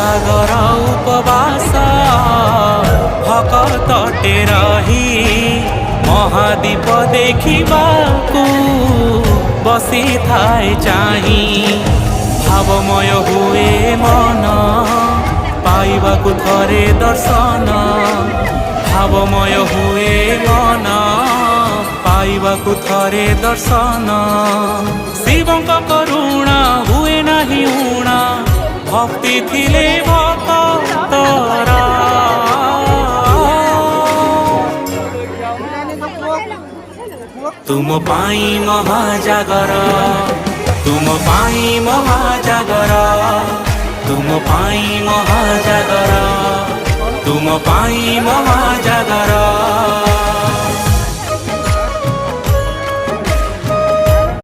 ଜାଗର ଉପବାସ ଭକତଟେ ରହି ମହାଦୀପ ଦେଖିବାକୁ ବସିଥାଏ ଚାହିଁ। ଭାବମୟ ହୁଏ ମନ ପାଇବାକୁ ଥରେ ଦର୍ଶନ। ଭାବମୟ ହୁଏ ମନ ପାଇବାକୁ ଥରେ ଦର୍ଶନ। ଶିବଙ୍କ କରୁଣା ହୁଏ ନାହିଁ ଉଣା ଭକ୍ତି ଥିଲେ ଭକ୍ତର। ତୁମ ପାଇଁ ମହାଜାଗର, ତୁମ ପାଇଁ ମହାଜାଗର, ତୁମ ପାଇଁ ମହାଜାଗର, ତୁମ ପାଇଁ ମହାଜାଗର।